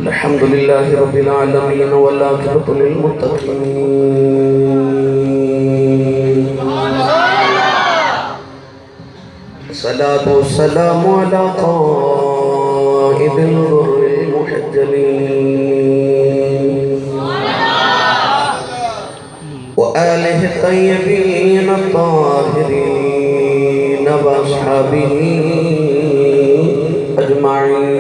الحمد لله رب العالمين والعاقبة للمتقين الصلاة والسلام على قائد الغر المحجلين وآله الطيبين الطاهرين وأصحابه أجمعين.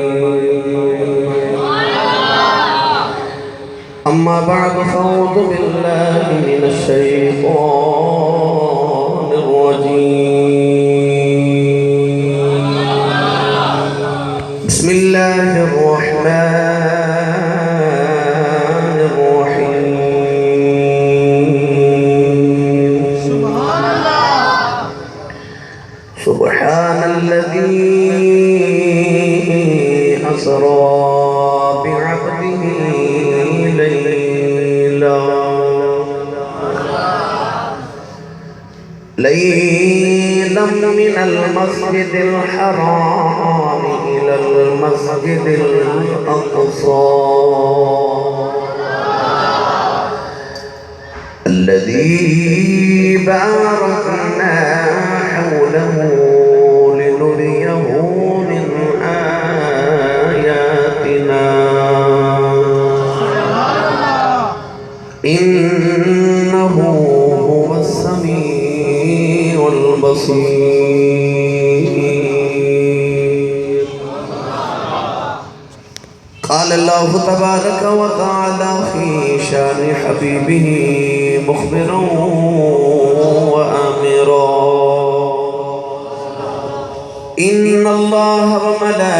أما بعد فأعوذ بالله من الشيطان الرجيم. بسم الله الرحمن الرحيم. سبحان الذي أسرى بعبده ليلا من المسجد الحرام إلى المسجد الأقصى الذي باركنا حوله لنريه من آياتنا إنه هو السميع البصير. قال الله تبارك وتعالى في شان حبيبه مخبرا وآمرا إن الله وملائكته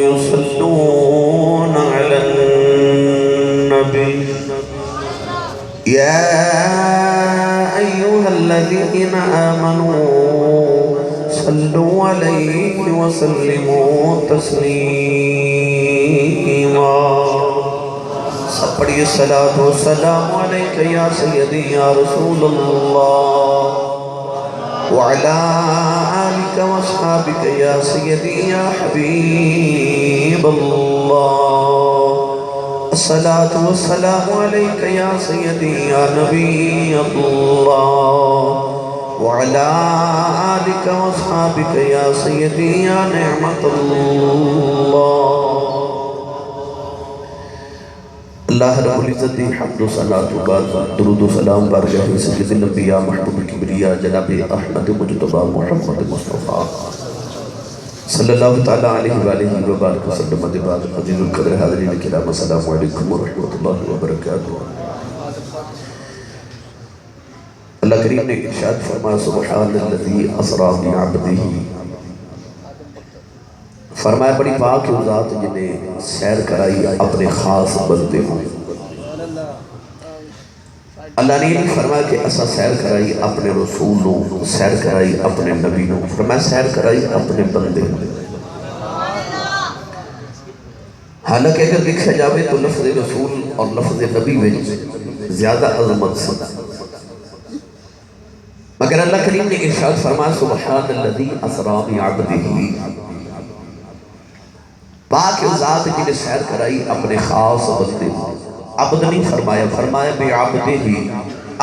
يصلون على النبي يا أيها الذين آمنوا صلوا عليه وسلموا تسليما. سب پڑھیے الصلاۃ والسلام علیک یا سیدی یا رسول اللہ وعلى آلك واصحابك يا سيدي يا حبيب الله. الصلاة والسلام عليك يا سيدي يا نبي الله وعلى آلك واصحابك يا سيدي يا نعمة الله. اللہ رب العزت دی حمد و صلاۃ و بعد درود و سلام بارگاہ سید الانبیاء محبوب الکبریاء جناب احمد مجتبی محمد مصطفیٰ صلی اللہ تعالیٰ علیہ وآلہ وبارک وسلم. بعد عزیز القدر حاضرین کرام السلام علیکم ورحمۃ اللہ وبرکاتہ. اللہ کریم نے ارشاد فرمایا سبحان الذی اسریٰ بعبدہ. فرمایا بڑی پاک ہے وہ ذات جنہیں سیر کرائی اپنے خاص بندے ہوں. اللہ نے نہیں فرمایا کہ ایسا سیر کرائی اپنے رسولوں، سیر کرائی اپنے نبیوں، فرمایا سیر کرائی اپنے بندے ہوں. حالانکہ اگر دیکھا جاوے تو لفظ رسول اور لفظ نبی میں زیادہ عظمت سے، مگر اللہ کریم نے ارشاد فرمایا سبحان الذی اسریٰ بعبدہ. پاک ذات جنہیں سیر کرائی اپنے خاص بندے ہوں. عبد نہیں فرمایا، فرمایا بے عبدہ ہی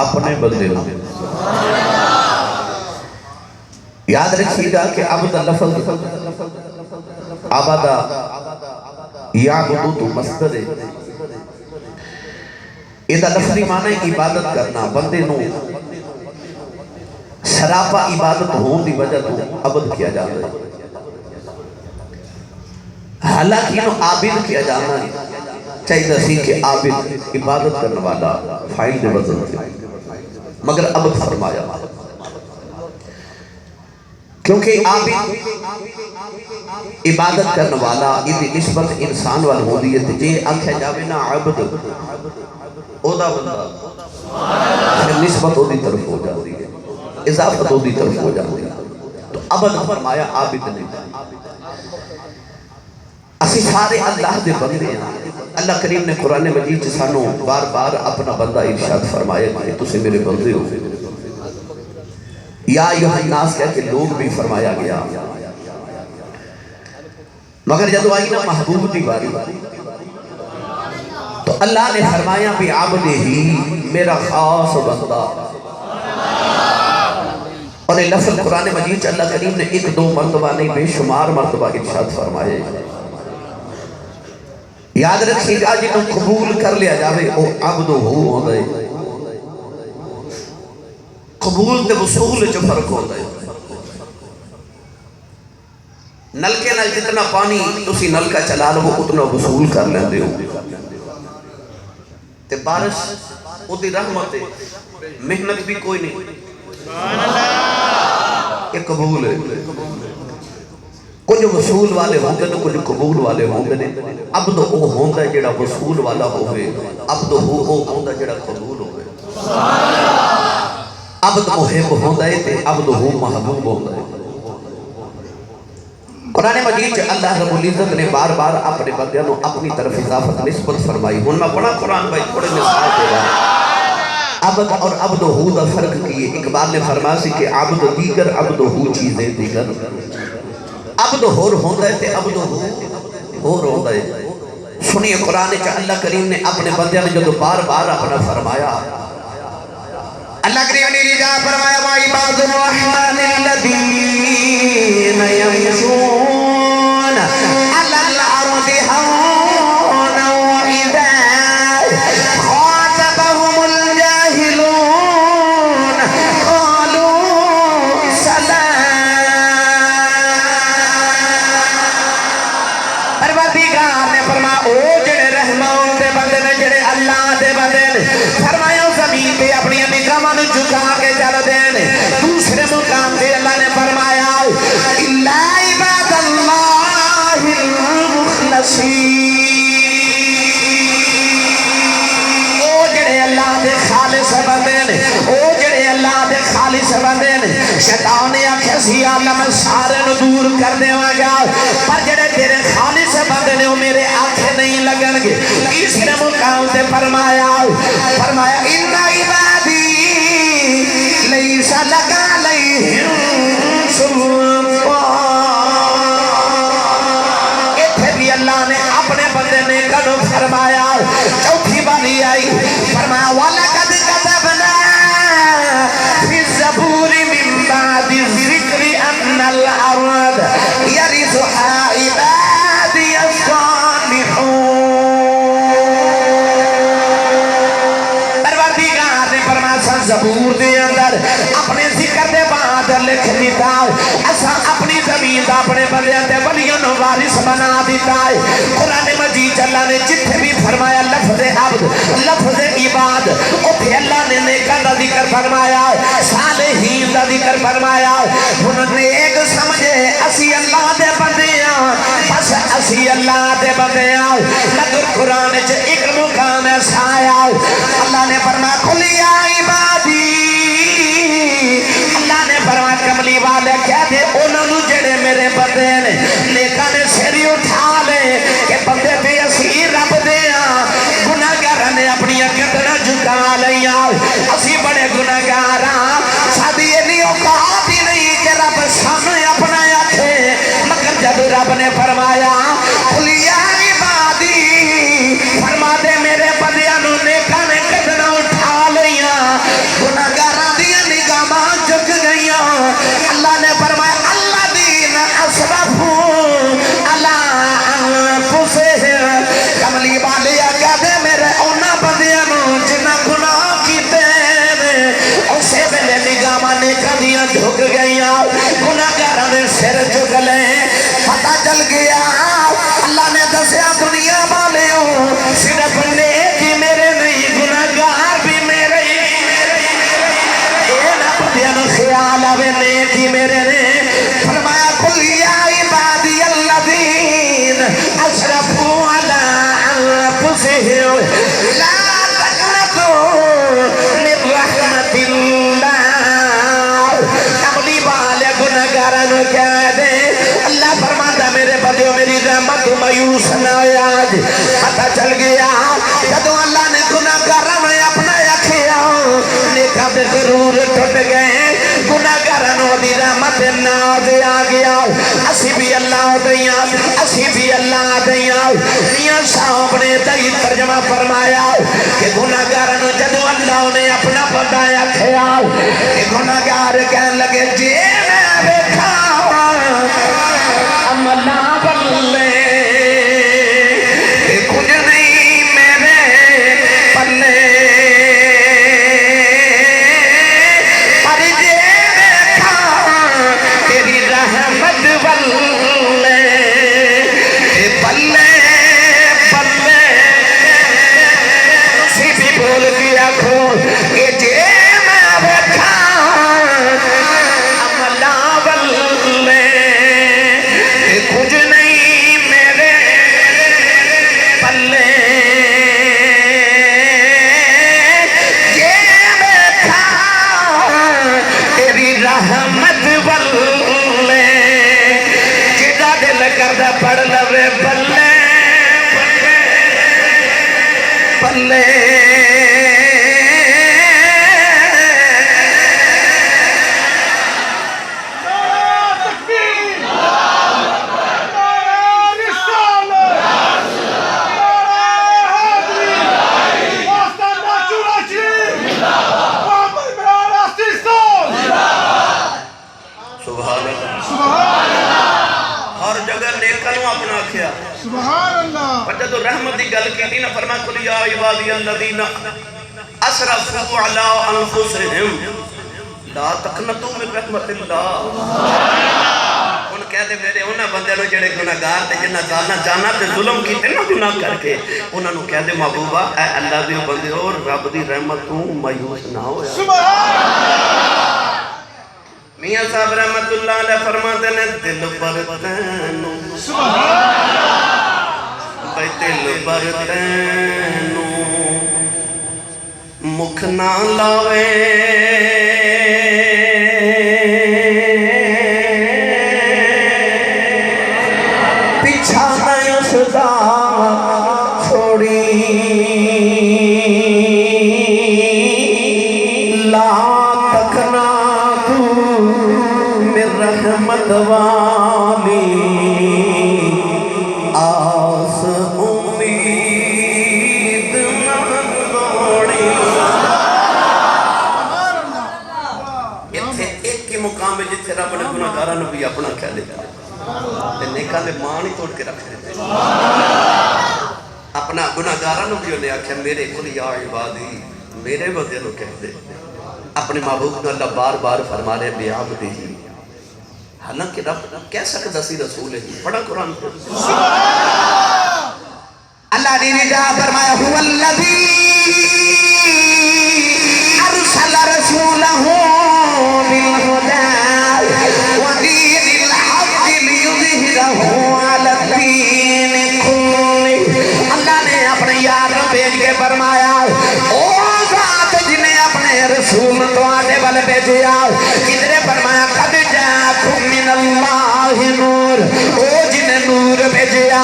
اپنے بندے ہوں. یاد رکھیے گا کہ عبد لفظ عبدہ یعبدو تو مصدر ہے. یہ لفظی معنی عبادت کرنا. بندے نو سراپا عبادت ہون دی وجہ تو عبد کیا جاتا ہے. حالانکہ انہوں عابد کیا جانا ہے چاہیے سی کہ عابد عبادت کرنے والا فائل دے وزن تھے، مگر عبد فرمایا کیونکہ عابد عبادت کرنے والا یہ نسبت انسان والا ہو دی ہے. جے آنکھیں جاوے نا عبد او دا بندہ نسبت او دی طرف ہو جاتی ہے، اضافت او دی طرف ہو جاتی ہے. تو عبد فرمایا عابد نہیں. اسی سارے اللہ دے بندے ہیں. اللہ کریم نے قرآن مجید سانو بار بار اپنا بندہ ارشاد فرمایا کہ تسے میرے بندے ہو. یا ایھا الناس کہہ کے لوگ بھی فرمایا گیا. مگر جدو آئی نا محبوب دی باری تو اللہ نے فرمایا بھی عبد ہی میرا خاص بندہ. اور یہ لفظ قرآن مجید اللہ کریم نے ایک دو مرتبہ نہیں بے شمار مرتبہ ارشاد فرمائے. یاد رکھیے گا جنہوں قبول کر لیا جاوے وہ عبد ہو گئے. قبول تے وصول جو فرق ہوتا ہے. نلکے نال جتنا پانی تسی نلکا چلا لو اتنا وصول کر لیندے ہو. تے بارش او دی رحمت ہے, محنت بھی کوئی نہیں, یہ قبول ہے. کچھ وصول والے ہوں گے کچھ قبول والے ہوں گے. عبد او ہوندا جڑا وصول والا ہوئے, عبد او ہوندا جڑا قبول ہوئے. عبد محب ہوندا ہے تے عبد ہو محبوب ہوندا ہے. قرآن مجید اللہ رب العزت نے بار بار اپنے بندیاں نو اپنی طرف اضافت نسبت فرمائی. ہن میں پڑھا قرآن بھائی تھوڑے مثال دے رہا. عبد اور عبد ہو دا فرق کیے. اقبال نے فرمایا سی کہ عبد دیگر عبد ہو چیزیں دیگر. عبد ہور ہوندا ہے تے عبد ہور ہوندا ہے. سنیے قرآن اللہ کریم نے اپنے بندیاں نے جو بار بار اپنا فرمایا. اللہ کریم نے رجا فرمایا وَعِبَادُ الرَّحْمَنِ الَّذِينَ يَمْشُونَ عَلَى الْأَرْضِ هَوْنًا وَإِذَا خَاطَبَهُمُ الْجَاهِلُونَ قَالُوا سَلَامًا. پروردگار نے فرمایا او جڑے رحمان دے بندے نے جڑے اللہ دے بندے نے فرمایا زمین پہ اپنی نگاہاں جھکا کے چل دین. دوسرے مقام پہ اللہ نے فرمایا الا عباد اللہ المخلصین. او جڑے اللہ دے خالص بندے نے, او جڑے اللہ دے خالص بندے نے. شیطان نے آکھیا سی عالم سارے نو دور کر دیواں گا پر جڑے تیرے خالص بندے نے وہ میرے آنکھیں نہیں لگن گے. تیسرے مقام تے فرمایا ان عبادی لیس لک علیہم سلطان. اتھے بھی اللہ نے اپنے بندے نے کدو فرمایا. چوتھی بانی آئی فرمایا وَلَقَدْ كَتَبْنَا فِي الزَّبُورِ مِن بَعْدِ الذِّكْرِ أَنَّ الْأَرْضَ يَرِثُهَا عِبَادِيَ الصَّالِحُونَ. پروردگار نے فرمایا زبور دے اندر اپنے ذکر دے بعد لکھ دیتا اسا اپنی زمین دا اپنے بندیاں تے ولیاں نو وارث بنا دیتا ہے. قرآن مجید اللہ نے جتھے بھی فرمایا لفظ عبد لفظ عباد اوتھے اللہ نے نیکاں دا ذکر فرمایا, صالحین دا ذکر فرمایا. ہن نیک سمجھے اسی اللہ دے بندے ہاں, بس اسی اللہ دے بندے ہاں. مگر قرآن وچ ایک مقام ایسا آیا اللہ نے فرمایا قل یا عبادی. اللہ نے فرمایا کملی والے کہہ دے انہوں نے جڑے میرے بندے نے نیکاں نے سری اٹھا لے کہ بندے بھی اسی رب دے ہاں. گناہگار نے اپنی گردناں جھکا لیاں. اسی بڑے گناہگار ہاں, سادی یہ اوقات ہی نہیں کہ رب سامنے اپنا آکھے. مگر جب رب نے فرمایا قل یا عبادی فرما دے میرے بندیاں نو نیکاں نے گردناں اٹھا لیاں, گناہگاراں دیاں نگاہاں جھک گئیاں. اللہ نے فرمایا الذین اسرفوا علی انفسہم. کملی والے آگے دے میرے انہاں بندیاں نو جنہاں گناہ کیتے نے اسے ویلے نگاہاں نیکاں دیاں جھک گئیاں. گناہگاراں دے سر جھک لے. پتہ چل گیا اللہ نے دسیا دنیا والےوں صرف نیک ہی میرے نہیں گناہگار بھی میرے. اے نہ بندیاں نو خیال آوے نیک ہی میرے نے. فرمایا قل یا عبادی الذین اسرفوا علی انفسہم لا تقنطوا من رحمت اللہ. کملی والے گناہگاراں نو کہہ دے اللہ فرماتا میرے بندیوں میری رحمت مایوس نہ آج. پتہ چل گیا جدو اللہ نے گناہگاراں نے اپنا آکھیا نیکاں دے ضرور ٹوٹ گئے. گناہگاراں نو دی رحمت ناز آ گئی. گیا اسی بھی اللہ دیاں اسی بھی اللہ دیاں میاں صاحب نے دئی ترجمہ فرمایا کہ گناہگاروں جدو اللہ نے اپنا بندہ خیال کہ گناہگار کہنے لگے جی میں بیٹھا عملہ بلے کچھ نہیں میرے پلے پر جی بیٹھا تیری رحمت بلے بلے بلے اسی بھی بول گیا کھول کہ جی میں بیٹھا عملہ بلے کچھ نہیں میرے پلے یہ بیٹھا تیری رحمت بلے جدا دل کردہ پڑھ لوے بلے بلے جدو رحمت دی گل کی نا فرمایا قل یا عبادی الذین اسرفوا علی انفسہم لا تقنطوا من رحمت اللہ ان کہہ دے میرے انہاں بندے نو جڑے گناہگار تے جنہاں جانا تے ظلم کیتے نا گناہ کر کے انہاں نو کہہ دے محبوبہ اے اللہ دے بندے اور رب دی رحمت تو مایوس نہ ہو سبحان اللہ میاں صاحب رحمت اللہ علیہ فرماتے نے دل پر تینو سبحان اللہ دل پر تینو مکھ نہ لاوے پیچھا نہ اسدا چھوڑی لا تکنا تو من رحمت والی آس امید نہ دوڑی ایک کے مقام ہے جتھے رب نے گناہگاراں نوں بھی اپنا کہہ دیا تے نیکاں دے مان ہی توڑ کے رکھ دیتے اپنا گناہگاراں نوں بھی انہیں آکھیا میرے کل یا عبادی میرے بندے نوں کہہ دے اپنے محبوب کو اللہ بار بار فرما رہے بعبدہ حالانکہ رب کہہ سکتا سی رسول ہے پڑھا قرآن کو اللہ نے جا فرمایا هو الذی ارسل رسولہ بالہدی ودین الحق لیظہرہ علی الدین کلہ اللہ نے اپنے یار نو بھیج کے فرمایا او ذات جنہیں اپنے رسول تو آنے والے بھیجیا کدھرے فرمایا قد جاکم من اللہ نور او جنہیں نور بھیجیا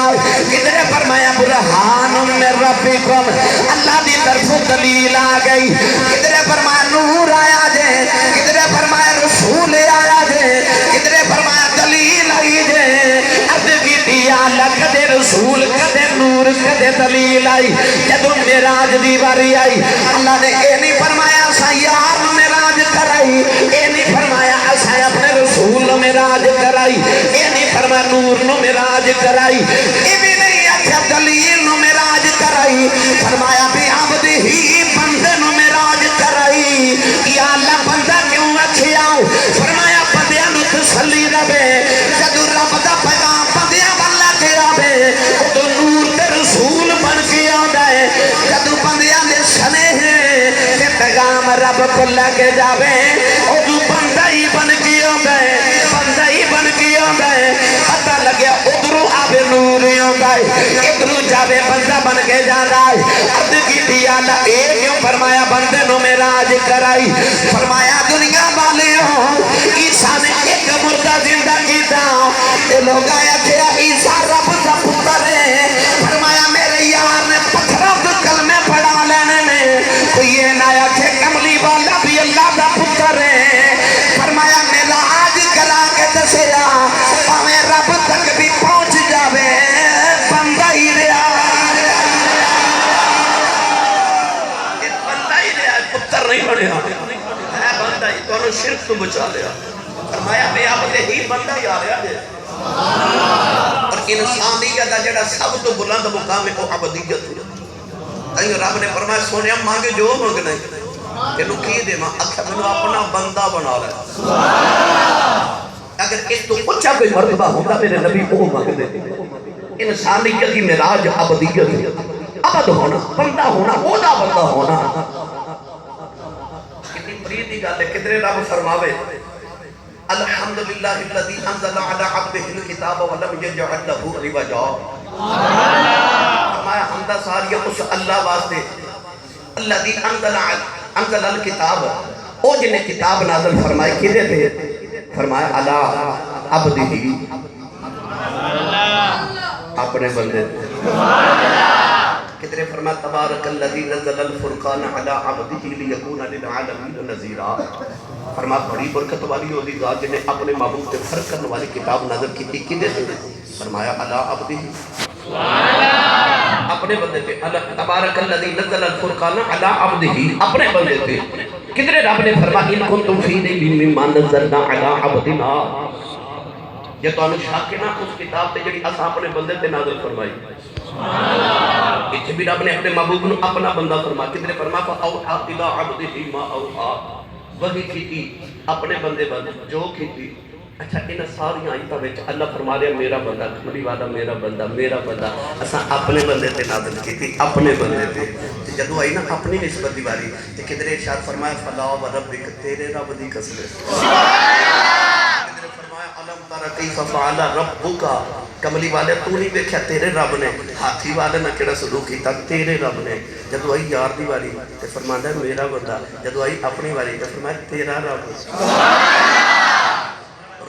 کدھرے فرمایا برہان من ربکم اللہ دی طرف دلیل آ گئی کدھرے فرمایا نور آیا جے کدھرے فرمایا رسول آیا جے کدھرے فرمایا دلیل آئی جے عرض کی دیا اللہ کدے رسول کدے نور کدے دلیل آئی جدو معراج دی باری آئی اللہ نے اے نہیں فرمایا سا یار معراج کرائی اے نہیں فرمایا اسا اپنے رسول معراج کرائی اے نہیں فرمایا نور نو معراج کرائی اے بھی نہیں آکھیا دلیل نو معراج کرائی فرمایا بھی عبد ہی بندے نو معراج کرائی یا اللہ بندہ کیوں آکھیا فرمایا بندیاں نو تسلی رہے جدو رب دا پیغام بندیاں والا کے آوے تو نور تے رسول بن کے آندا ہے جدو بندیاں دے سنے ہیں تے پیغام رب کو لگے جاوے او جو بندہ ہی بن کے آندا ہے بندہ ہی بن کے آندا ہے پتہ لگیا ادھروں آوے نور آندا ہے ادھروں جاوے بندہ بن کے جاندا ہے عرض کی تھی اللہ اے کیوں فرمایا بندے نو معراج کرائی فرمایا دنیا والیوں عیسیٰ نے ایک مردہ زندہ کیتا تے لوگ آیا کہ عیسیٰ رب دا پتر ہے فرمایا میرے یار نے پتھروں کو کلمے پڑھا لینے میں کوئی یہ نہ آیا کہ کملی والا بھی اللہ دا پتر ہے فرمایا معراج کرا کے دسیا تو بچا لیا فرمایا میں اپنے ہی بندہ ہی آ رہا ہے اور انسانیت کا جڑا سب تو بلند مقام ہے وہ عبدیت ہے رب نے فرمایا سونے مانگے جو مانگنا ہے تینوں کی دے ماں اکھا میں اپنا بندہ بنا لے اگر اس تو اچھا کوئی مرتبہ ہوتا میرے نبی وہ مانگ دے انسانیت کی معراج عبدیت ہے عبد ہونا بندہ ہونا اودا بندہ ہونا کتنی فرید دی گل ہے کدھر رب فرماوے الحمدللہ الذی انزل علی عبدہ الکتاب ولم یجعل لہ عوجا فرمایا حمدہ ساریہ اس اللہ واسطے الذی انزل الکتاب او جنہیں کتاب نازل فرمائی کدھے تھے فرمایا علی عبدہ اپنے بندے تھے کدھر فرمایا تبارک الذی نزل الفرقان علی عبدہ لیکون للعالمین نذیرا فرمایا بڑی برکت والی ہوتی ذات جنہیں اپنے معبود سے فرق کرنے والی کتاب نازل کی تھی کدھے تھے فرمایا علی عبدہ اپنے بندے تھے تبارک الذی نزل الفرقان علی عبدہ اپنے بندے تھے کدھر رب نے فرمایا ان کنتم فی ریب مما نزلنا علی عبدنا یہ تو انہوں شاک کے نا اس کتاب تے جڑی اسا اپنے بندے تے نازل فرمائی اتھے بھی رب نے اپنے محبوب نے اپنا بندہ فرمایا کدھر فرمایا فاوحا الی عبدہ ما اوحا وہی کی اپنے بندے بندے جو کی اچھا ان ساری آیتاں وچ اللہ فرما رہا میرا بندہ کملی والا میرا بندہ اساں اپنے بندے تے نازل کی اپنے بندے تے جدوں آئی نا اپنی نسبت دی باری تے کدھر ارشاد فرمایا فلا وربک تیرے رب دی قسم کدھر فرمایا علم ترى کیف فعل ربک کملی والے تو نہیں دیکھا تیرے رب نے ہاتھی والے نہ کیڑا سلوک کیتا تیرے رب نے جدوں آئی یار دی باری تے فرماندا ہے میرا بندہ جدوں آئی اپنی باری تے فرمایا تیرا رب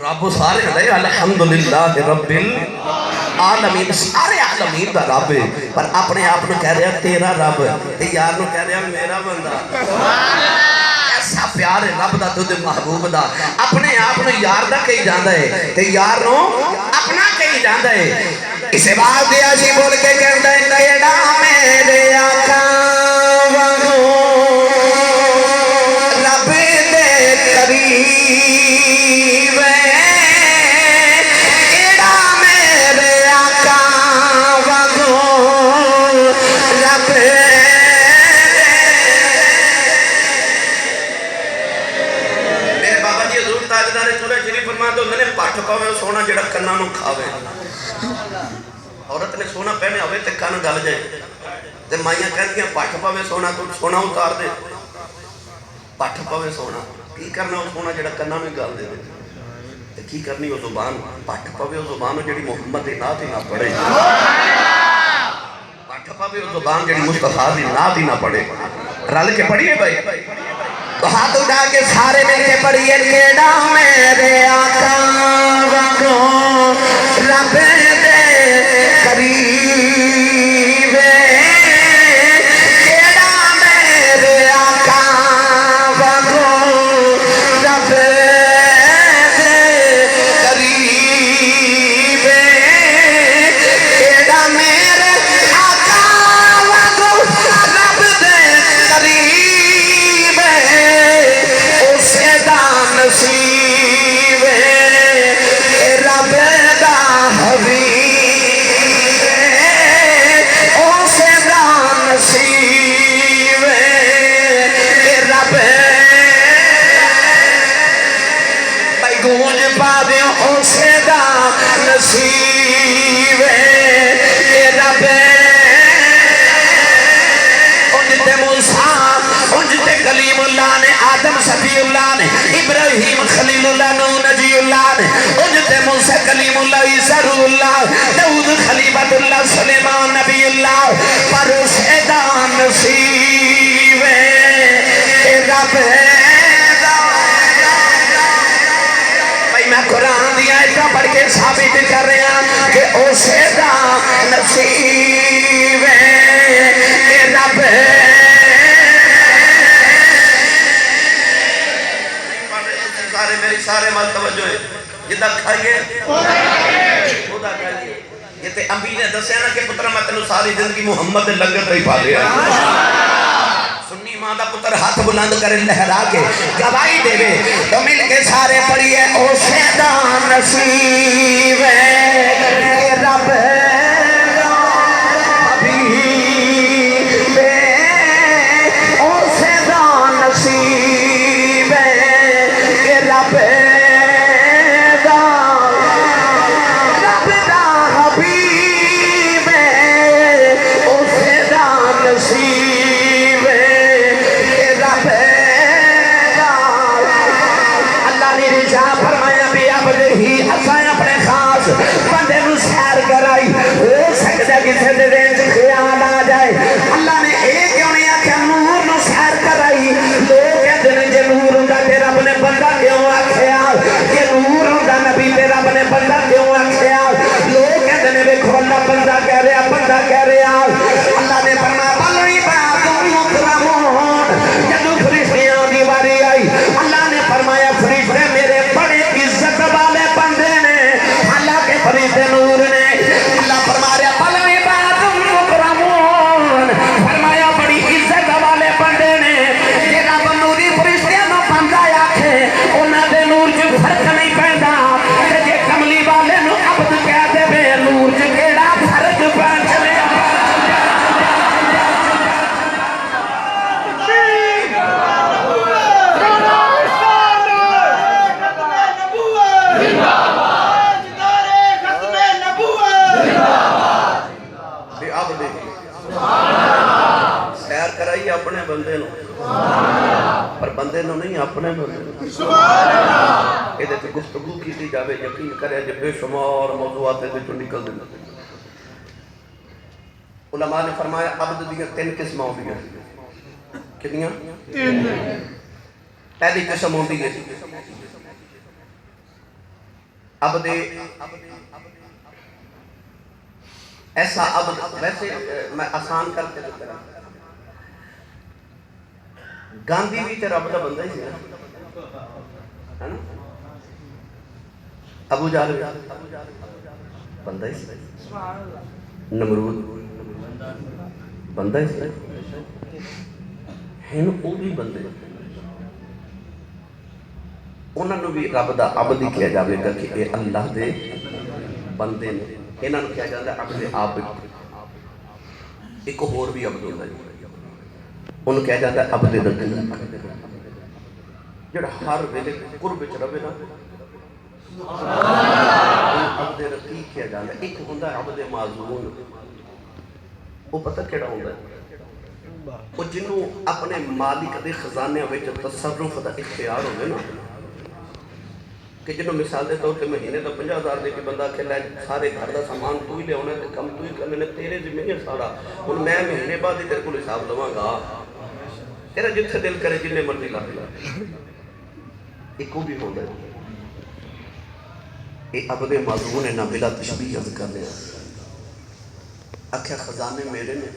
رب سارے علیہ الحمدللہ رب العالمین سارے عالمین دا رب ہے پر اپنے آپ نے کہہ رہا تیرا رب تے یار نے کہہ رہا میرا بندہ ایسا پیار ہے رب دا تو دے محبوب دا اپنے آپ نے یار دا کہی جاندہ ہے تے یار نو اپنا کہی جاندہ ہے اسے بات دیا جی بول کے کہندہ ہے تیڑا میرے آقا وگو رب دے قریب تیڑا میرے آقا وگو رب میرے بابا جی حضور تاجدار چولے شریف فرما دو میں نے پاٹھ پاوے سونا جڑا کنہ نو کھاوے عورت نے سونا پہنے ہوئے تے کن گل جائے تے مائیاں کہتی ہیں پاٹھ پاوے سونا تو سونا اتار دے پاٹھ پاوے سونا کی کرنا وہ سونا جڑا کنہ میں گل دے تے کی کرنی وہ زبان پاٹھ پاوے وہ زبان جڑی محمد دی نات ہی نہ پڑھے پاٹھ پاوے وہ زبان جڑی مصطفیٰ دی نات ہی نہ پڑھے رل کے پڑھیے بھائی تو ہاتھ اٹھا کے سارے مل کے پڑھیے کیڑا میرے آقا وگو رب دے قریب کیڑا میرے آقا وگو رب دے قریب کیڑا میرے آقا وگو رب دے قریب اسے دا نصیب رب دا حبیب اسے دا نصیب رب بھائی گونج پا دیں اسے دا نصیب رب انجتے موسیٰ انجتے کلیم اللہ نے آدم صفی اللہ نے ابراہیم خلیل اللہ نو نجی اللہ نے انجتے موسیٰ کلیم اللہ عیسیٰ روح اللہ داؤد خلیبت اللہ سلیمان نبی اللہ پر اسے دا نصیب رب بھائی میں قرآن دیا ایتا پڑھ کے ثابت کر رہے ہیں کہ اسے دا نصیب رب میری سارے مال توجہ ہے جدہ کھائیے خدا کھائیے یہ تے انبی نے دسیا نا کہ پترہ میں تنو ساری زندگی محمد لنگر پہ ہی پا لیا سنی ماں دا پتر ہاتھ بلند کرے لہرا کے گواہی دے وے تو مل کے سارے پڑھیے او سیدہ نصیب ہے رب کسی دے دین سے خیال آ جائے اللہ نے ایک کیوں نہیں آکھا نور نو سیر کرائی لوگ کہتے ہیں جے نور ہوں دا تیرا بنے بندہ کیوں آکھیا کہ نور ہوں دا نبی تیرا بنے بندہ کیوں آکھیا لوگ کہتے ہیں دیکھو اللہ بندہ کہہ رہا اللہ نے فرمایا بلوی باتوں مکرمون جدو فرشتیاں دی باری آئی اللہ نے فرمایا فرشتے میرے بڑے عزت والے بندے نے اللہ کے فرشتے نور نے اللہ فرما رہا اپنے بندے نو پر بندے نو نہیں اپنے بندے نو یہ دیکھتے گفتگو کی تھی جاوے یقین کرے جب بے شمار موضوعات ہے جو نکل دیں علماء نے فرمایا عبد دیاں 3 قسمہ ہوں دیاں کتنیاں؟ 3 پہلی قسم ہوں دیاں عبد ایسا عبد ویسے میں آسان کر کے دیتا ہوں گاندھی بھی تے رب دا بندہ ہی ہے نا ابو جہل بندہ ہی نمرود بندہ ہی ہیں او بھی بندے انہوں نے بھی رب دا عبد ہی کیا جاوے گا کہ اے اللہ دے بندے نے انہوں نے کیا جاتا ہے عبد عابد ایک اور بھی عبد ہوتا ہے انہوں کہا جاتا ہے عبد رقیق جڑا ہر ویلے قرب وچ رہے نا عبد رقیق کیا جاتا ہے ایک ہوتا ہے عبد معذون وہ پتہ کیڑا ہوتا ہے وہ جنہوں اپنے مالک دے خزانے وچ تصرف دا اختیار ہوئے نا کہ جنہوں مثال دے طور پہ مہینے دا 50,000 دے کے بندہ کھیلا ہے سارے گھر دا سامان تو ہی لے ہونا ہے کم تو ہی کرنے نے تیرے ذمہ ہے سارا اور میں مہینے بعد ہی تیرے کو حساب لواں گا تیرا جتھے دل کرے جنہیں مرضی لا دیا ایک کو بھی ہوتا ہے اے عبد معذون نہ بلا تشبیہ کر لیا اکھے خزانے میرے نے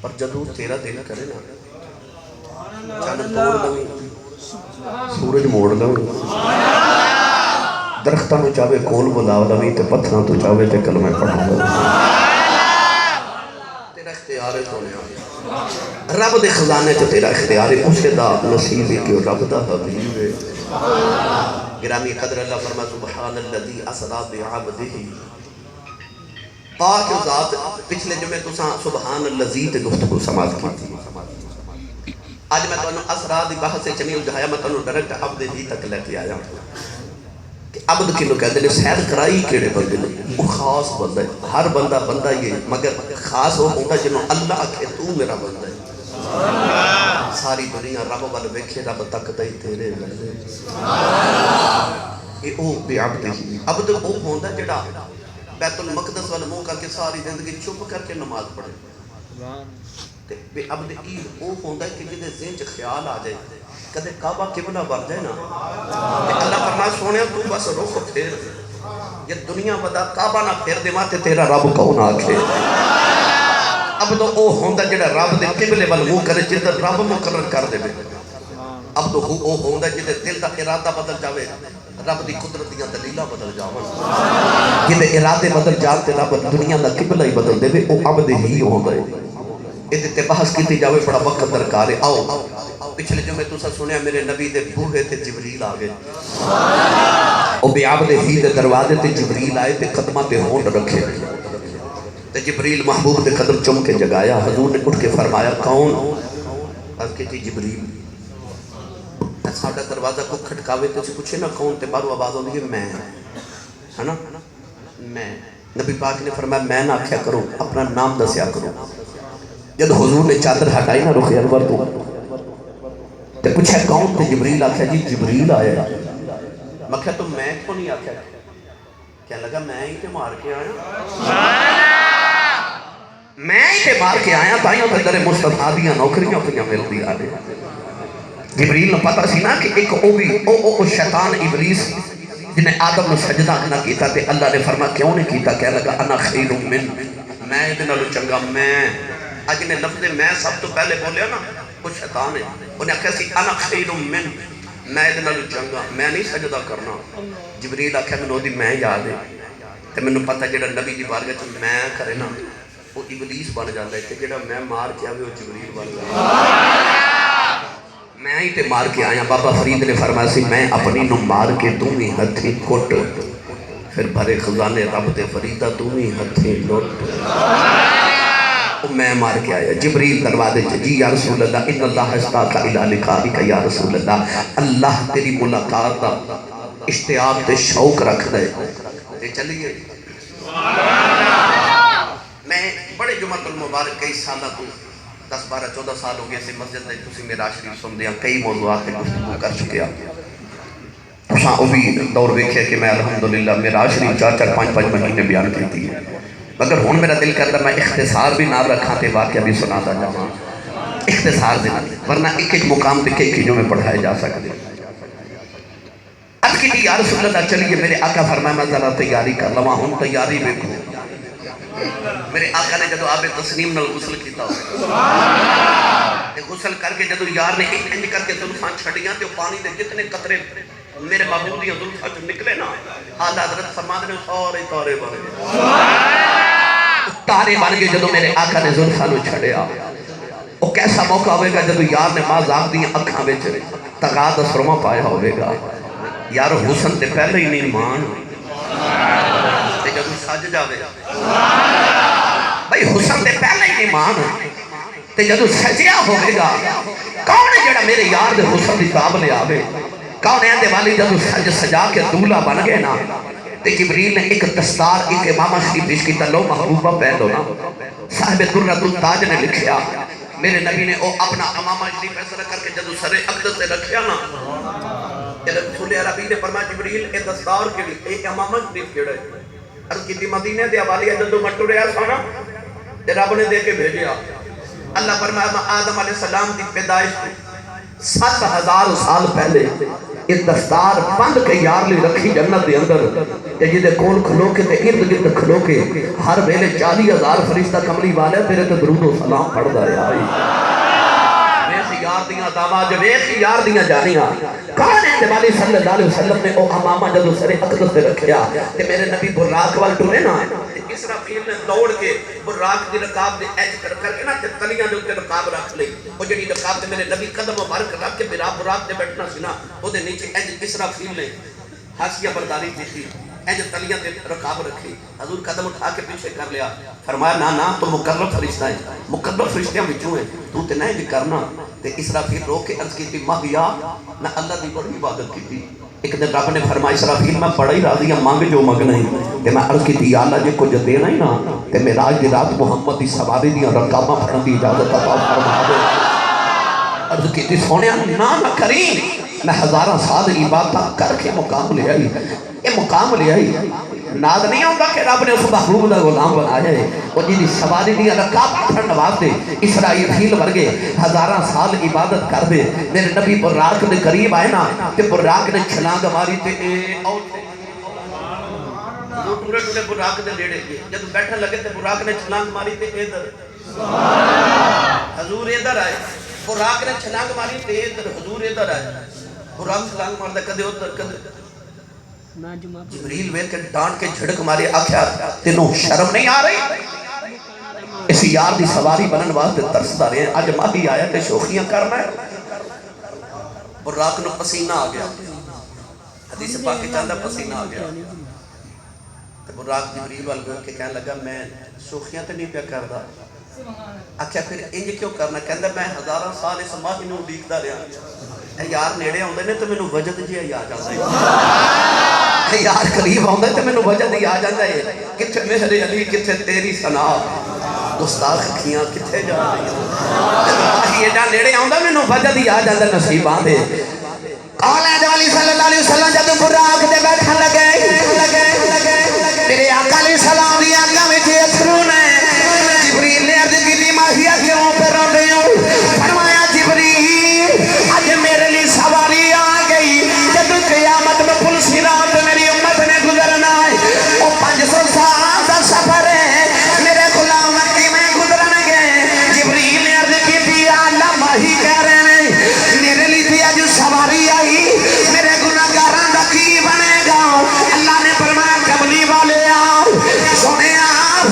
پر جدو تیرا دل کرے نا چاند توڑ لوں سورج موڑ لوں درختہ نو چاہوے کول بلاو لوی تے پتھران تو چاہوے تے کلمہ پڑھا لوں تیرا اختیار ہے سونے رب دے خزانے تے تیرا اختیار ہے اسے دا نصیب ہے کہ رب دا حبیب ہے گرامی قدر اللہ فرما سبحان الذی اسرا بعبدہ پاک ذات پچھلے جمعے تو سبحان الذی تے گفتگو سماعت کی تھی آج میں تو اسرا دی بحث سے چنیل جہایا میں تو ڈائریکٹ عبد دی تک لے کے آیا کہ عبد کی لوگ کہتے ہیں سیر کرائی کیڑے بندے نے وہ خاص بندہ ہے ہر بندہ بندہ یہ مگر خاص ہو ہوگا جنہوں اللہ کہ تو میرا بندہ ہے ساری دنیا رب والے ویکھے رب تک دائی تیرے بندے یہ او بے عبد ہی عبد او ہوندہ جڑا بیت المقدس والے منہ کر کے ساری زندگی چپ کر کے نماز پڑھے بے عبد عید او ہوندہ ہے کہ جدے ذہن چ خیال آ جائے کدے کعبہ قبلہ بن جائے نا اللہ فرمائے سونے تو بس رخ پھیر یہ دنیا بدا کعبہ نہ پھیر دے ماتے تیرا رب کون آکھے اب تو او ہوندہ جڑا رب دے قبلے بل منہ کرے جدے رب مقرر کر دے اب تو او ہوندہ جدے دل دا ارادہ بدل جاوے رب دی قدرتیاں دلیلہ بدل جاوے جدے ارادے بدل جاتے رب دنیا دا قبلہ ہی بدل دے او عبد ہی ہوندہ ہے یہ بحث کی جاوے بڑا وقت درکار ہے. آؤ پچھلے جو میں تُسا سنیا میرے نبی دے بوہے تے جبریل آگئے. او بیعاب دے ہی دے دروازے تے جبریل آئے تے قدمہ تے ہونڈ رکھے تے جبریل محبوب دے قدم چم کے جگایا. حضور نے اٹھ کے فرمایا کون؟ بس کہ جبریل. ساڑھا دروازہ کو کھٹکاوے تے سے پوچھے نا کون؟ تے بارو آواز ہوندی ہے میں ہے نا میں. نبی پاک نے فرمایا میں نہ آکھیا کرو اپنا نام دسیا کرو. جب حضور نے چادر ہٹائی نا رخ انور تو تے پوچھا کون؟ تے جبریل آکھیا جی جبریل آیا. میں کہا تو میں کیوں نہیں آکھیا؟ کہنے لگا میں ہی تے مار کے آیا میں ہی تے مار کے آیا تائیوں تے در مصطفیٰ دیاں نوکریاں پہ مل دی آنے. جبریل نے پتا سی نا کہ ایک او شیطان ابلیس جنہیں آدم نے سجدہ نہ کیتا تے اللہ نے فرمایا کیوں نہیں کیتا؟ کہنے لگا انا خیر من میں ادھنا لو چنگا میں. آج نے لفظ میں سب تو پہلے بولیا نا وہ شیطان ہے. انہیں کہا سی انا خیر من میں ادھنا لو چنگا میں نہیں سجدہ کرنا. جبریل آکھا میں نو دی میں یاد ہے تے میں نے پتا جڑا نبی جی بار گئے میں کرے نا وہ ابلیس بن جاتا ہے تے جڑا میں مار کے آوے وہ جبریل بن جاتا ہے. میں ہی تے مار کے آیا. بابا فرید نے فرمایا سی میں اپنی نو مار کے توں ہی ہتھی کٹ پھر بھرے خزانے رب تے فریدہ توں ہی ہتھی لٹ. میں مار کے آیا. جبریل دروازے جی یا رسول اللہ ان اللہ استاق الہ لقائک یا رسول اللہ اللہ تیری ملاقات دا اشتیاق تے شوق رکھ دے. چلیے میں بڑے جمعۃ المبارک کئی سالہ تو 10-12-14 سال ہو گئے سے مسجد نے تسی معراج شریف سن دیا کئی موضوعات پہ گفتگو کر چکے ہیں. تساں وہ بھی دور دیکھے کہ میں الحمدللہ معراج شریف 4-5 مہینے بیان کرتی ہے مگر ہون میرا دل کرتا میں اختصار بھی نہ رکھا تے واقعہ بھی سنا دا جاؤں اختصار دے ورنہ ایک مقام تے کئی چیزوں میں پڑھائے جا سکتے. اب کی یا رسول اللہ چلیے میرے آقا فرمایا میں ذرا تیاری کر لواں ہوں تیاری بیکھو. میرے آقا نے جدو آب تسنیم نل غسل کیتا ہو غسل کر کے جدو یار نے ایک انج کر کے ظلفاں چھڑیاں تے پانی دے جتنے قطرے میرے محبوب دیاں ظلفاں جو نکلے نا آلہ حضرت فرماتے نے سارے تارے بن گئے تارے بن گئے. جدو میرے آقا نے ظلفاں نو چھڑیا وہ کیسا موقع ہوئے گا جدو یار نے ماں زاگ دیاں اکھاں بچ تغاد سرما پایا ہوئے گا. یار حسن تے پہلے ہی نہیں مان تے جدو سج جاوے بھئی حسن تے پہلے ہی نہیں مان تے جدو سجیا ہوئے گا کون ہے جڑا میرے یار دے حسن دی تاب لے آوے؟ کون ہے اندے والی جدو سج سجا کے دولہ بن گئے نا تے جبریل نے ایک دستار ایک امامہ شریف پیش کی تلو محبوبہ پہلو نا صاحب درۃ التاج نے لکھیا میرے نبی نے او اپنا امامہ شریف فیصلہ کر کے جدو سر اقدس سے رکھیا نا رسول عربی نے فرمایا جبریل اے دستار کے لیے اے امامہ شریف کیڑا ہے؟ عرض کی مدینے دے حوالے جدو مٹو رہا سانا تے رب نے دے کے بھیجیا. اللہ فرمایا آدم علیہ السلام دی پیدائش 7000 سال پہلے اس دستار بند کے یار لی رکھی جنت دے اندر تے جدے کول کھلو کے تے ارد گرد کھلو کے ہر ویلے 40,000 فرشتہ کملی والے تیرے تے درود و سلام پڑھدا ہے. یار دیاں داماج ویخ یار دیاں جانیاں کون ہے جبالی صلی اللہ علیہ وسلم نے او امامہ جدو سر اقدس سے رکھیا کہ میرے نبی براق وال ٹونے نا اسرافیل نے دوڑ کے براق دی رکاب دے ایج کر کے نا تلیاں دے اتے رکاب رکھ لئی وہ جڑی رکاب دے میرے نبی قدم مبارک رکھ کے میرا براق دے بیٹھنا سنا وہ دے نیچے ایج اسرافیل نے حاسیہ برداری دیکھی ایج تلیاں دے رکاب رکھی. حضور قدم اٹھا کے پیچھے کر لیا فرمایا نا تو مقرب فرشتہ ہے مقرب فرشتیاں بچوں ہیں تو تے نہیں کرنا تے اسرافیل رو کے عرض کی تھی مہیا نہ اللہ دی بڑی عبادت کی تھی. ایک دن رب نے فرمایا اسرافیل میں بڑا ہی راضی ہوں مانگ جو مگ نہیں تے میں عرض کی تھی یا اللہ جے کچھ دینا ہی نا تے معراج دی رات محمد دی سواری دیاں رکاباں پڑھن دی اجازت عطا فرما دے. عرض کی تھی سونیا نہ کریں میں ہزاراں سال عبادت کر کے مقام لے آئی یہ مقام لے آئی. ناز نہیں ہوگا کہ رب نے اس محبوب دا غلام بنایا ہے وہ جی سواری دیا رکاب پڑھن واسطے اسرائیل ورگے ہزاراں سال عبادت کر دے. میرے نبی براق دے قریب آئے نا کہ براق نے چھلانگ ماری تے اے آؤتے وہ ٹورے ٹورے براق دے لیڑے گئے جب بیٹھا لگے تے براق نے چھلانگ ماری تے ادھر حضور ادھر آئے براق نے چھلانگ ماری تے ادھر حضور ادھر آئے براق چھلانگ مار دے کدے ادھر کدے جبریل ویل کے ڈانٹ کے جھڑک مارے آکھیا تینوں شرم نہیں آ رہی اس یار دی سواری بنن واسطے ترسدا رہے ہیں. اج ماہی آیا تے شوخیاں کرنا ہے. براق نو پسینہ آ گیا. حدیث پاک چاہتا پسینہ آ گیا. براق جبریل وال گیا کہ کہنے لگا میں شوخیاں تے نہیں پیا کردا. آخیا پھر انج کیوں کرنا؟ کہندا میں ہزاراں سال اس ماہی نو اڈیکدا رہا. یار نیڑے آندے نے تے مینوں وجد جی آ جاندا ہے. یار قریب آندا ہے تے مینوں وجد ہی آ جاندا ہے. کتھے میرے علی کتھے تیری ثنا گستاخ کھیاں کتھے جا رہی ہیں. ماہی ایڈا نیڑے آندا مینوں وجد ہی آ جاندا نصیباں دے. اولاد والی صلی اللہ علیہ وسلم جب براق دے بیٹھن لگے میرے آقا علیہ السلام دی آنکھاں وچ اتھرو نے. جبریل نے عرض کی ماہیا کیوں پہ روندے ہو؟ فرمایا جبریل اج میرے لیے سواری آ گئی. جب قیامت میں پل صراط میری امت نے گزرنا ہے. وہ 500 سال دا سفر ہے. میرے غلام کی میں گزرن گے. جبریل نے عرض کی تھی اللہ ماہی کہہ رہے ہیں میرے لیے تھی اج سواری آئی. میرے گناہگاراں دا کی بنے گا؟ اللہ نے فرمایا کملی والے آؤ سونے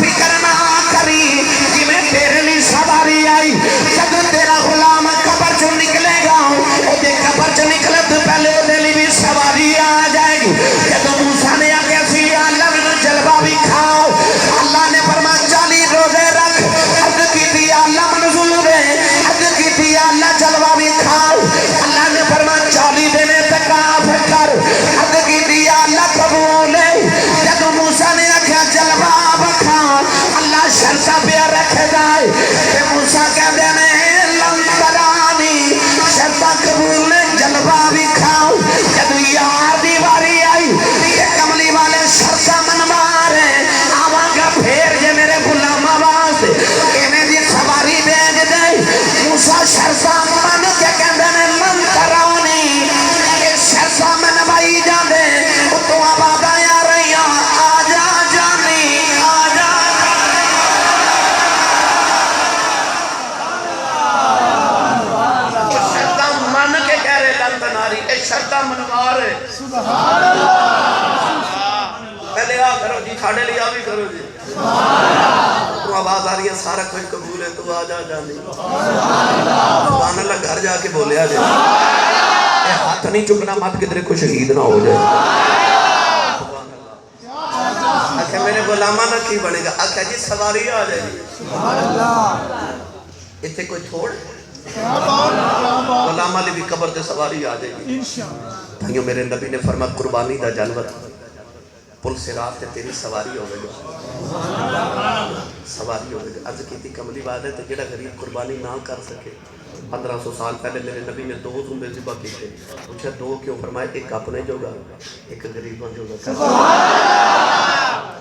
فکر نہ کری کہ میں تیرے لیے سواری آئی. جب تیرا غلام قبر چوں نکلے گا وہ قبر چوں نکلے تو پہلے دے لیے بھی سواری آ جائے گی. جب موسیٰ نے آگے سی اللہ نے جلوہ بھی کھاؤ. اللہ نے فرمایا 40 روزے رکھ. عرض کی تھی اللہ منظور ہے. عرض کی تھی اللہ جلوہ بھی کھاؤ. اللہ نے فرمایا 40 دن اعتکاف کر. عرض کی تھی اللہ قبول ہے. جب موسیٰ نے آگے جلوہ بکھا اللہ شرطہ پہ رکھے جائے کہ موسیٰ کہہ دینے لن ترانی شرطہ قبول نے جلوہ بھی کھاؤ. جب یار دیواری آئی کہ کملی والے شرطہ منوار ہیں آواں گا پھیر جے میرے غلام آواز انہیں دی سواری بیج دے. موسیٰ شرطہ من کے کہہ دینے لن ترانی کہ شرطہ منوائی جا دے تو آباد آیا رہی آجا جانی آجا. شرطہ من کے کہہ رہے لن تناری اے شرطہ منوار ہے. پہلے آ کرو جی کھاڑے لیا بھی کرو جی. تو آواز آ رہی ہے سارا کوئی قبول ہے تو آجا جانی. سبحان اللہ گھر جا کے بولیا جائے. اے ہاتھ نہیں چکنا مت کدھر کوئی شہید نہ ہو جائے. آکھا میرے غلامہ نہ کی بنے گا. آکھا جی سواری آ جائے گی. اتنے کوئی تھوڑ غلامہ لی بھی قبر تے سواری آ جائے گی. بھائیوں میرے نبی نے فرمایا قربانی دا جانور پل صراط تے تیری سواری ہوگی سواری ہوگی. عرض کی تھی کملی بات ہے تو جڑا غریب قربانی نہ کر سکے. 1500 سال پہلے میرے نبی نے 2 زمبے ذبح کیے. پوچھا 2 کیوں؟ فرمایا ایک اپنے جوگا ایک غریباں جوگا.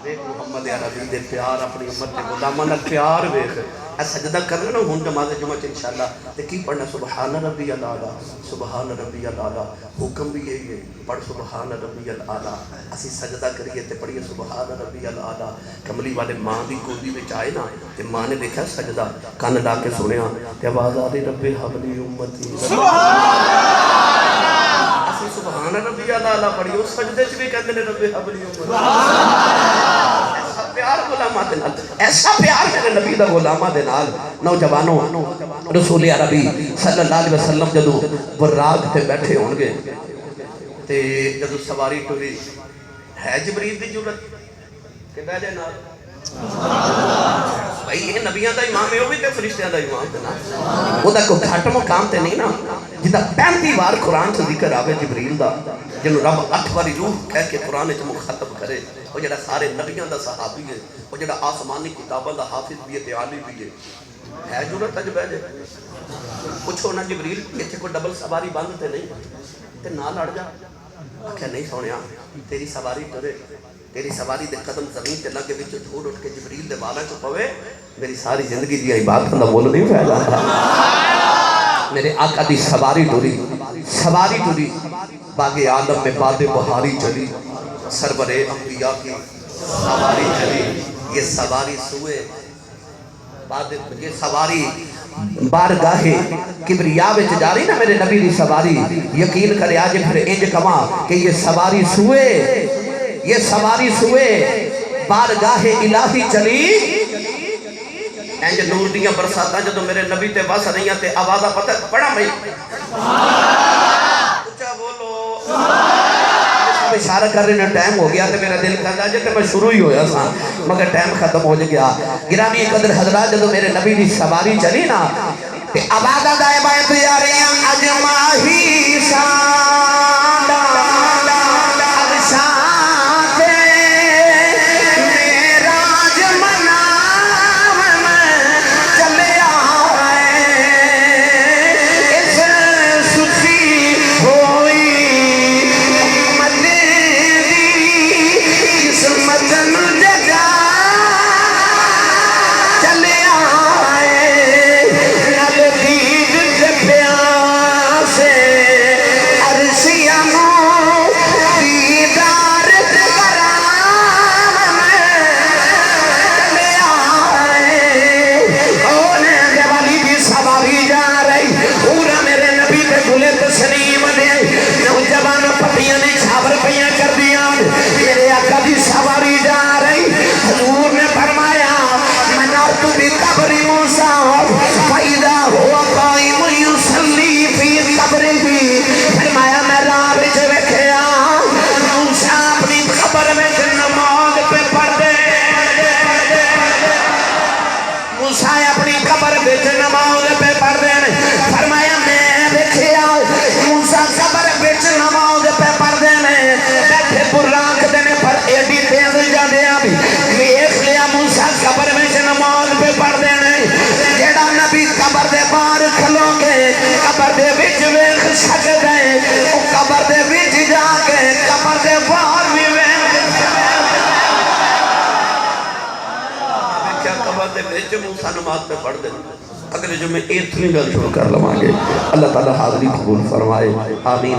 دیکھ محمد عربی دے پیار اپنی امت دے غلاماں نال پیار ویکھ. اے سجدہ کرنا نا ہن نماز جمعہ انشاءاللہ تے کی پڑھنا سبحان ربی الاعلی سبحان ربی الاعلی. حکم بھی یہی ہے پڑھ سبحان ربی الاعلی. اسی سجدہ کریے تے پڑھیے سبحان ربی الاعلی. کملی والے ماں دی گودی وچ آئے نا تے ماں نے دیکھا سجدہ کان لا کے سنیا تے آواز آ رہی رب حبلی امتی اسی سبحان ربی الاعلی پڑھیے. اس سجدے چ بھی کہندے نے رب حبلی امتی. پیار غلامہ دے نال ایسا پیار میرے نبی دا غلامہ دے نال. نوجوانوں رسول عربی صلی اللہ علیہ وسلم جدو براق تے بیٹھے ہون گے تے جدو سواری ٹوری ہے جبریل دی جرت کہ بیجے نال. بھائی یہ نبیاں دا امام ہے وہ بھی تے فرشتیاں دا امام تے نا. وہ دا کوئی گھٹ مقام تے نہیں نا جدا 35 بار قرآن سے ذکر آوے جبریل دا جنہوں رب 8 باری روح کہہ کے قرآن چ مخاطب کرے. وہ جڑا سارے نبیاں دا صحابی ہے وہ جڑا آسمانی کتاباں دا حافظ بھی ہے تے عالم بھی ہے جرت اج بیٹھ جائے. پوچھو نا جبریل ایتھے کوئی ڈبل سواری بند تے نہیں تے نہ لڑ جا. آکھیا نہیں سونیا تیری سواری ٹرے تیری سواری دے قدم زمین تے لگے وچ دھوڑ اٹھ کے جبریل دے والاں چ پوے میری ساری زندگی دی عبادت دا مول نہیں پھیل جاتا. میرے آقا دی سواری ٹری باغ عالم میں باد بہاری چلی سرور انبیاء کی سواری چلی. یہ سواری سوئے یہ سواری بارگاہ کبریا وچ جا رہی نا میرے نبی دی سواری. یقین کرے آج پھر انج کما کہ یہ سواری سوئے بارگاہ الہی چلی انج نور دیاں برساتاں جدوں میرے نبی تے وس رہیاں تے آوازاں پتہ پڑھا میں اچھا بولو سب اشارہ کر رہے ہیں ٹائم ہو گیا تے میرا دل کہتا ہے جتے میں شروع ہی ہویا سا مگر ٹائم ختم ہو گیا گرامی قدر حضرات جدوں میرے نبی دی سواری چلی نا تے آوازاں دائیں بائیں پیاریاں اجماہی ساڈا موسیٰ نماز پہ پڑھ دیں اگلے جمعے ایتھویں گل شروع کر لواں گے اللہ تعالیٰ حاضری قبول فرمائے آمین